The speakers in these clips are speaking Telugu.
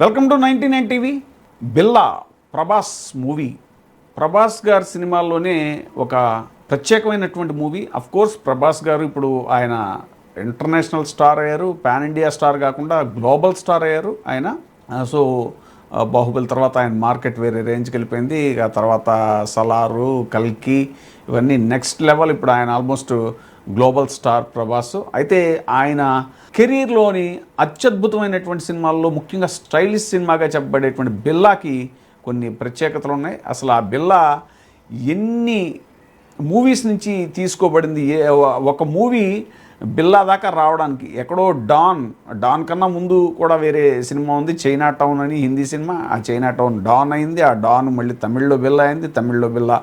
Welcome to 99 TV. Billa Prabhas movie. Prabhas గారి సినిమాల్లోనే ఒక ప్రత్యేకమైనటువంటి మూవీ. అఫ్ కోర్స్ ప్రభాస్ గారు ఇప్పుడు ఆయన ఇంటర్నేషనల్ స్టార్ అయ్యారు, పాన్ ఇండియా స్టార్ కాకుండా గ్లోబల్ స్టార్ అయ్యారు ఆయన. సో బాహుబలి తర్వాత ఆయన మార్కెట్ వేరే రేంజ్కి వెళ్ళిపోయింది. ఇక తర్వాత సలారు, కల్కి ఇవన్నీ నెక్స్ట్ లెవెల్. ఇప్పుడు ఆయన ఆల్మోస్ట్ గ్లోబల్ స్టార్ ప్రభాస్. అయితే ఆయన కెరీర్లోని అత్యద్భుతమైనటువంటి సినిమాల్లో ముఖ్యంగా స్టైలిష్ సినిమాగా చెప్పబడేటువంటి బిల్లాకి కొన్ని ప్రత్యేకతలు ఉన్నాయి. అసలు ఆ బిల్లా ఎన్ని మూవీస్ నుంచి తీసుకోబడింది, ఒక మూవీ బిల్లా దాకా రావడానికి ఎక్కడో డాన్ కన్నా ముందు కూడా వేరే సినిమా ఉంది, చైనా టౌన్ అని హిందీ సినిమా. ఆ చైనా టౌన్ డాన్ అయింది, ఆ డాన్ మళ్ళీ తమిళ్లో బిల్లా అయింది, తమిళ్లో బిల్లా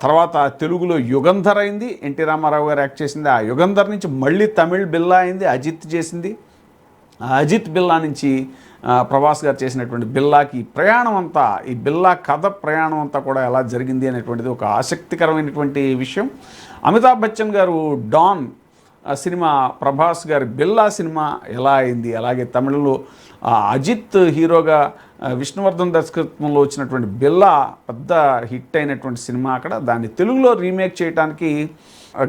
తర్వాత తెలుగులో యుగంధర్ అయింది, ఎన్టీ రామారావు గారు యాక్ట్ చేసింది. ఆ యుగంధర్ నుంచి మళ్ళీ తమిళ్ బిల్లా అయింది, అజిత్ చేసింది. అజిత్ బిల్లా నుంచి ప్రభాస్ గారు చేసినటువంటి బిల్లాకి ప్రయాణం అంతా, ఈ బిల్లా కథ ప్రయాణం అంతా కూడా ఎలా జరిగింది అనేటువంటిది ఒక ఆసక్తికరమైనటువంటి విషయం. అమితాబ్ బచ్చన్ గారు డాన్ సినిమా, ప్రభాస్ గారి బిల్లా సినిమా ఎలా అయింది, అలాగే తమిళంలో అజిత్ హీరోగా విష్ణువర్ధన్ దర్శకత్వంలో వచ్చినటువంటి బిల్లా పెద్ద హిట్ అయినటువంటి సినిమా. అక్కడ దాన్ని తెలుగులో రీమేక్ చేయడానికి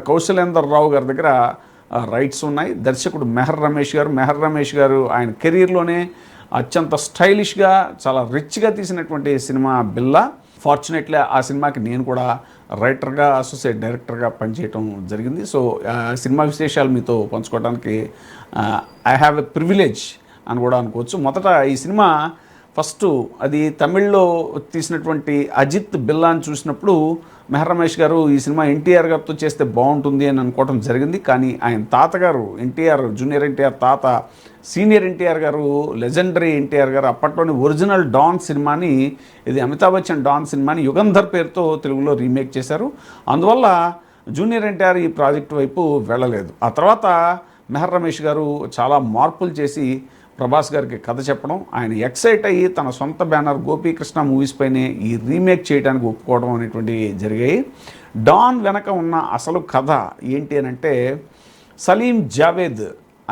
కౌశలేందర్ రావు గారి దగ్గర రైట్స్ ఉన్నాయి. దర్శకుడు మెహర్ రమేష్ గారు ఆయన కెరీర్లోనే అత్యంత స్టైలిష్గా చాలా రిచ్గా తీసినటువంటి సినిమా బిల్లా. ఫార్చునేట్లీ ఆ సినిమాకి నేను కూడా రైటర్గా, అసోసియేట్ డైరెక్టర్గా పనిచేయటం జరిగింది. సో సినిమా విశేషాలు మీతో పంచుకోవడానికి ఐ హ్యావ్ ఎ ప్రివిలేజ్ అని కూడా అనుకోవచ్చు. మొదట ఈ సినిమా ఫస్ట్ అది తమిళ్లో తీసినటువంటి అజిత్ బిల్లాని చూసినప్పుడు మెహర్ రమేష్ గారు ఈ సినిమా ఎన్టీఆర్ గారితో చేస్తే బాగుంటుంది అని అనుకోవడం జరిగింది. కానీ ఆయన తాతగారు ఎన్టీఆర్, జూనియర్ ఎన్టీఆర్ తాత సీనియర్ ఎన్టీఆర్ గారు, లెజెండరీ ఎన్టీఆర్ గారు అప్పట్లోని ఒరిజినల్ డాన్ సినిమాని, ఇది అమితాబ్ బచ్చన్ డాన్ సినిమాని యుగంధర్ పేరుతో తెలుగులో రీమేక్ చేశారు. అందువల్ల జూనియర్ ఎన్టీఆర్ ఈ ప్రాజెక్టు వైపు వెళ్ళలేదు. ఆ తర్వాత మెహర్ రమేష్ గారు చాలా మార్పులు చేసి ప్రభాస్ గారికి కథ చెప్పడం, ఆయన ఎక్సైట్ అయ్యి తన సొంత బ్యానర్ గోపీకృష్ణ మూవీస్ పైనే ఈ రీమేక్ చేయడానికి ఒప్పుకోవడం అనేటువంటివి జరిగాయి. డాన్ వెనక ఉన్న అసలు కథ ఏంటి అని అంటే, సలీం జావేద్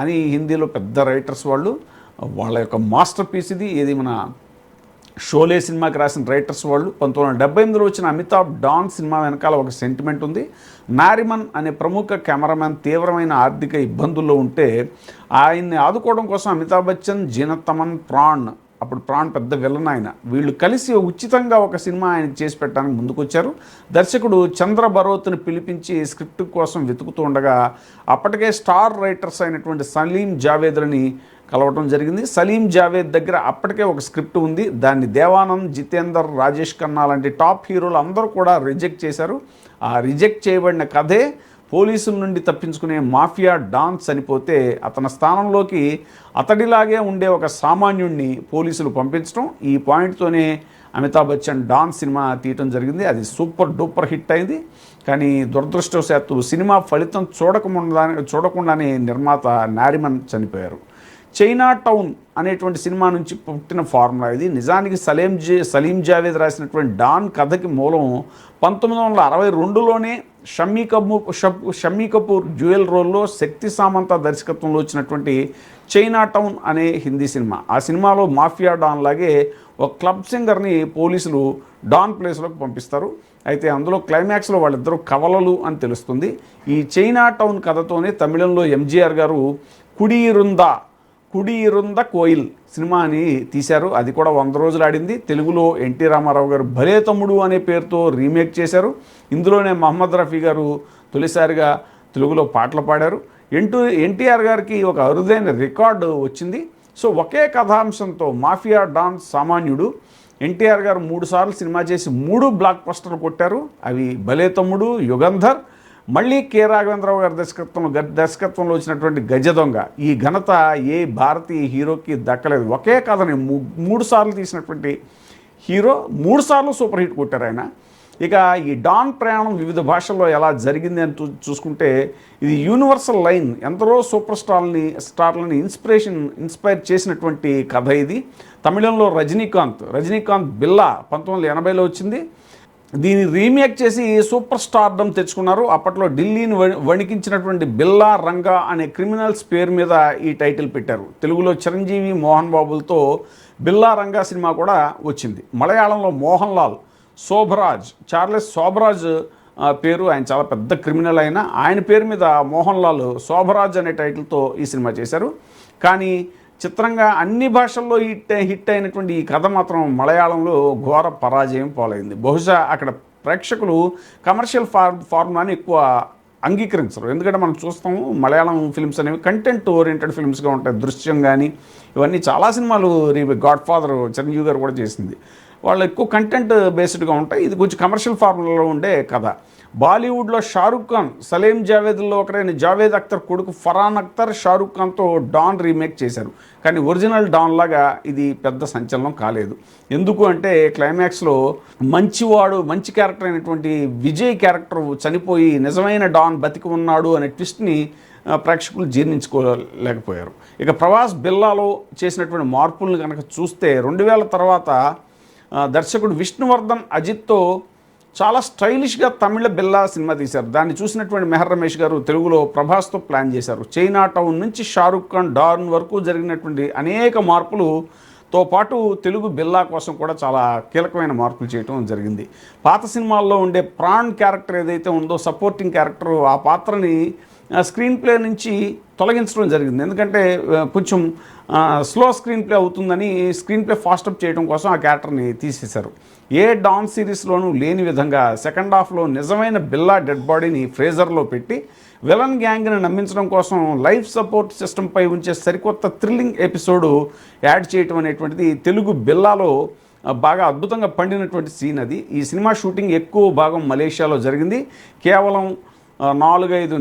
అని హిందీలో పెద్ద రైటర్స్ వాళ్ళ యొక్క మాస్టర్ పీస్ ఇది మన షోలే సినిమాకి రాసిన రైటర్స్ వాళ్ళు. 1978లో వచ్చిన అమితాబ్ డాన్ సినిమా వెనకాల ఒక సెంటిమెంట్ ఉంది. నారిమన్ అనే ప్రముఖ కెమెరామ్యాన్ తీవ్రమైన ఆర్థిక ఇబ్బందుల్లో ఉంటే ఆయన్ని ఆదుకోవడం కోసం అమితాబ్ బచ్చన్, జీనత్ అమన్, అప్పుడు ప్రాణ్ పెద్ద విలన్ ఆయన, వీళ్ళు కలిసి ఉచితంగా ఒక సినిమా ఆయనకి చేసి పెట్టడానికి ముందుకొచ్చారు. దర్శకుడు చంద్ర బరోత్ని పిలిపించి స్క్రిప్ట్ కోసం వెతుకుతూ ఉండగా అప్పటికే స్టార్ రైటర్స్ అయినటువంటి సలీం జావేద్లని కలవటం జరిగింది. సలీం జావేద్ దగ్గర అప్పటికే ఒక స్క్రిప్ట్ ఉంది. దాన్ని దేవానంద్, జితేందర్, రాజేష్ ఖన్నా లాంటి టాప్ హీరోలు అందరూ కూడా రిజెక్ట్ చేశారు. ఆ రిజెక్ట్ చేయబడిన కథే పోలీసుల నుండి తప్పించుకునే మాఫియా డాన్ చనిపోతే అతని స్థానంలోకి అతడిలాగే ఉండే ఒక సామాన్యుడిని పోలీసులు పంపించడం. ఈ పాయింట్తోనే అమితాబ్ బచ్చన్ డాన్ సినిమా తీయటం జరిగింది. అది సూపర్ డూపర్ హిట్ అయింది. కానీ దురదృష్టవశాత్తు సినిమా ఫలితం చూడకుండానే నిర్మాత నారిమన్ చనిపోయారు. చైనా టౌన్ అనేటువంటి సినిమా నుంచి పుట్టిన ఫార్ములా ఇది. నిజానికి సలీం జావేద్ రాసినటువంటి డాన్ కథకి మూలం 1962లోనే షమ్మీ కపూర్ డ్యూయల్ రోల్లో శక్తి సామంత దర్శకత్వంలో వచ్చినటువంటి చైనా టౌన్ అనే హిందీ సినిమా. ఆ సినిమాలో మాఫియా డాన్ లాగే ఒక క్లబ్ సింగర్ని పోలీసులు డాన్ ప్లేస్లోకి పంపిస్తారు. అయితే అందులో క్లైమాక్స్లో వాళ్ళిద్దరూ కవలలు అని తెలుస్తుంది. ఈ చైనా టౌన్ కథతోనే తమిళంలో ఎంజీఆర్ గారు కుడియిరుంద కోయిల్ సినిమాని తీశారు. అది కూడా 100 రోజులు ఆడింది. తెలుగులో ఎన్టీ రామారావు గారు భలే తమ్ముడు అనే పేరుతో రీమేక్ చేశారు. ఇందులోనే మహమ్మద్ రఫీ గారు తొలిసారిగా తెలుగులో పాటలు పాడారు. ఎన్టీఆర్ గారికి ఒక అరుదైన రికార్డు వచ్చింది. సో ఒకే కథాంశంతో మాఫియా డాన్ సామాన్యుడు ఎన్టీఆర్ గారు 3 సార్లు సినిమా చేసి 3 బ్లాక్ బస్టర్లు కొట్టారు. అవి భలే తమ్ముడు, యుగంధర్, మళ్ళీ కె రాఘవేంద్రరావు గారి దర్శకత్వంలో వచ్చినటువంటి గజ దొంగ. ఈ ఘనత ఏ భారతీయ హీరోకి దక్కలేదు. ఒకే కథని 3 సార్లు తీసినటువంటి హీరో 3 సార్లు సూపర్ హిట్ కొట్టారు ఆయన. ఇక ఈ డాన్ ప్రయాణం వివిధ భాషల్లో ఎలా జరిగింది అని చూసుకుంటే ఇది యూనివర్సల్ లైన్. ఎందరో సూపర్ స్టార్లని ఇన్స్పైర్ చేసినటువంటి కథ ఇది. తమిళంలో రజనీకాంత్ బిల్లా 1980లో వచ్చింది. దీన్ని రీమేక్ చేసి సూపర్ స్టార్డమ్ తెచ్చుకున్నారు. అప్పట్లో ఢిల్లీని వణికించినటువంటి బిల్లా రంగా అనే క్రిమినల్స్ పేరు మీద ఈ టైటిల్ పెట్టారు. తెలుగులో చిరంజీవి, మోహన్ బాబులతో బిల్లా రంగా సినిమా కూడా వచ్చింది. మలయాళంలో మోహన్ లాల్ శోభరాజ్, చార్లెస్ శోభరాజ్ పేరు, ఆయన చాలా పెద్ద క్రిమినల్ అయినా ఆయన పేరు మీద మోహన్ లాల్ శోభరాజ్ అనే టైటిల్తో ఈ సినిమా చేశారు. కానీ చిత్రంగా అన్ని భాషల్లో హిట్ అయినటువంటి ఈ కథ మాత్రం మలయాళంలో ఘోర పరాజయం పాలైంది. బహుశా అక్కడ ప్రేక్షకులు కమర్షియల్ ఫార్ములాని ఎక్కువ అంగీకరించరు. ఎందుకంటే మనం చూస్తాము మలయాళం ఫిల్మ్స్ అనేవి కంటెంట్ ఓరియంటెడ్ ఫిల్మ్స్గా ఉంటాయి. దృశ్యం కానీ ఇవన్నీ చాలా సినిమాలు గాడ్ ఫాదర్ చిరంజీవి గారు కూడా చేసింది. వాళ్ళు ఎక్కువ కంటెంట్ బేస్డ్గా ఉంటాయి. ఇది కొంచెం కమర్షియల్ ఫార్ములాలో ఉండే కథ. బాలీవుడ్లో షారూక్ ఖాన్, సలీం జావేద్లో ఒకరైన జావేద్ అఖ్తర్ కొడుకు ఫరాన్ అఖ్తర్ షారూక్ ఖాన్తో డాన్ రీమేక్ చేశారు. కానీ ఒరిజినల్ డాన్ లాగా ఇది పెద్ద సంచలనం కాలేదు. ఎందుకు అంటే క్లైమాక్స్లో మంచి క్యారెక్టర్ అయినటువంటి విజయ్ క్యారెక్టర్ చనిపోయి నిజమైన డాన్ బతికి ఉన్నాడు అనే ట్విస్ట్ని ప్రేక్షకులు జీర్ణించుకోలేకపోయారు. ఇక ప్రభాస్ బిల్లాలో చేసినటువంటి మార్పులను కనుక చూస్తే 2000 తర్వాత దర్శకుడు విష్ణువర్ధన్ అజిత్తో చాలా స్టైలిష్గా తమిళ బిల్లా సినిమా తీశారు. దాన్ని చూసినటువంటి మెహర్ రమేష్ గారు తెలుగులో ప్రభాస్తో ప్లాన్ చేశారు. చైనా టౌన్ నుంచి షారూక్ ఖాన్ డాన్ వరకు జరిగినటువంటి అనేక మార్పులతో పాటు తెలుగు బిల్లా కోసం కూడా చాలా కీలకమైన మార్పులు చేయడం జరిగింది. పాత సినిమాల్లో ఉండే ప్రాణ్ క్యారెక్టర్ ఏదైతే ఉందో, సపోర్టింగ్ క్యారెక్టర్, ఆ పాత్రని స్క్రీన్ ప్లే నుంచి తొలగించడం జరిగింది. ఎందుకంటే కొంచెం స్లో స్క్రీన్ ప్లే అవుతుందని స్క్రీన్ ప్లే ఫాస్టప్ చేయడం కోసం ఆ క్యారెక్టర్ని తీసేశారు. ఏ డాన్ సిరీస్లోనూ లేని విధంగా సెకండ్ హాఫ్లో నిజమైన బిల్లా డెడ్ బాడీని ఫ్రేజర్లో పెట్టి విలన్ గ్యాంగ్ని నమ్మించడం కోసం లైఫ్ సపోర్ట్ సిస్టంపై ఉంచే సరికొత్త థ్రిల్లింగ్ ఎపిసోడు యాడ్ చేయటం అనేటువంటిది తెలుగు బిల్లాలో బాగా అద్భుతంగా పండినటువంటి సీన్ అది. ఈ సినిమా షూటింగ్ ఎక్కువ భాగం మలేషియాలో జరిగింది. కేవలం 4-5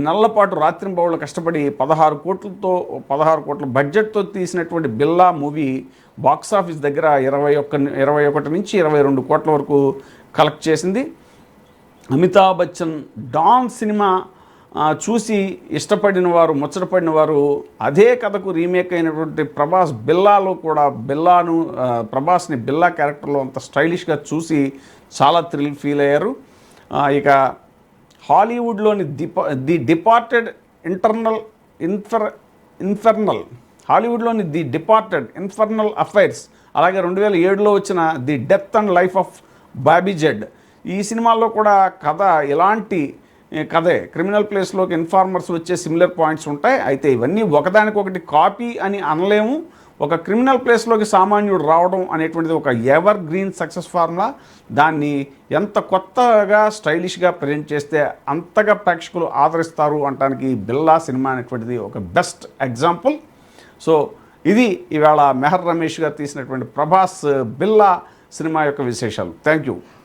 నెలల పాటు రాత్రింబవళ్ళు కష్టపడి 16 కోట్ల బడ్జెట్తో తీసినటువంటి బిల్లా మూవీ బాక్సాఫీస్ దగ్గర 21 నుంచి 22 కోట్ల వరకు కలెక్ట్ చేసింది. అమితాబ్ బచ్చన్ డాన్ సినిమా చూసి ఇష్టపడిన వారు, ముచ్చటపడిన వారు అదే కథకు రీమేక్ అయినటువంటి ప్రభాస్ బిల్లాలో కూడా ప్రభాస్ని బిల్లా క్యారెక్టర్లో అంత స్టైలిష్గా చూసి చాలా థ్రిల్ ఫీల్ అయ్యారు. ఇక హాలీవుడ్లోని ది డిపార్టెడ్ హాలీవుడ్లోని ది డిపార్టెడ్ ఇన్ఫర్నల్ అఫైర్స్, అలాగే 2007లో వచ్చిన the death and life of Bobby Z, ఈ సినిమాల్లో కూడా కథ ఇలాంటి కథే. క్రిమినల్ ప్లేస్లోకి ఇన్ఫార్మర్స్ వచ్చే సిమిలర్ పాయింట్స్ ఉంటాయి. అయితే ఇవన్నీ ఒకదానికొకటి కాపీ అని అనలేము. ఒక క్రిమినల్ ప్లేస్లోకి సామాన్యుడు రావడం అనేటువంటిది ఒక ఎవర్ గ్రీన్ సక్సెస్ ఫార్ములా. దాన్ని ఎంత కొత్తగా స్టైలిష్గా ప్రజెంట్ చేస్తే అంతగా ప్రేక్షకులు ఆదరిస్తారు అనడానికి బిల్లా సినిమా అనేటువంటిది ఒక బెస్ట్ ఎగ్జాంపుల్. సో ఇది ఇవాళ మెహర్ రమేష్ గారు తీసినటువంటి ప్రభాస్ బిల్లా సినిమా యొక్క విశేషాలు. Thank you.